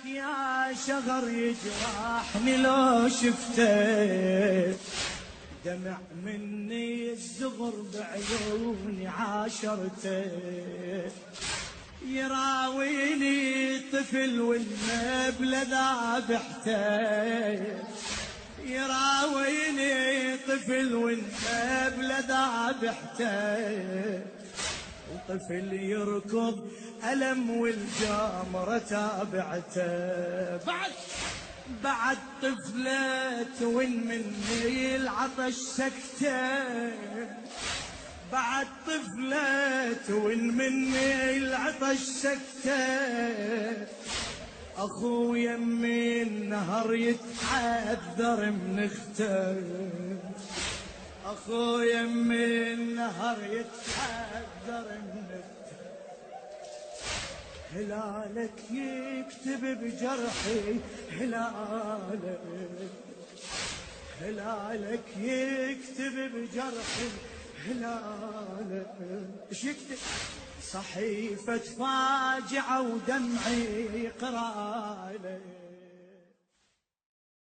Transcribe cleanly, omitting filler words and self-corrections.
يا شغر يجرحني لو شفته، دمع مني الزغر بعيوني عاشرته، يراويني طفل والنبلة ذابحته، يراويني طفل والنبلة ذابحته، وطفل يركض ألم والجمرة تابعته، بعد طفلة وين مني العطش سكته، بعد طفلة وين مني العطش سكته، أخويا من النهر يتحذر من اخته، أخويا من النهر يتحذر من اخته، هلالك يكتب بجرحي، هلالك يكتب بجرحي، هلالك ايش يكتب؟ صحيفة فاجعة ودمعي يقرأ عليك.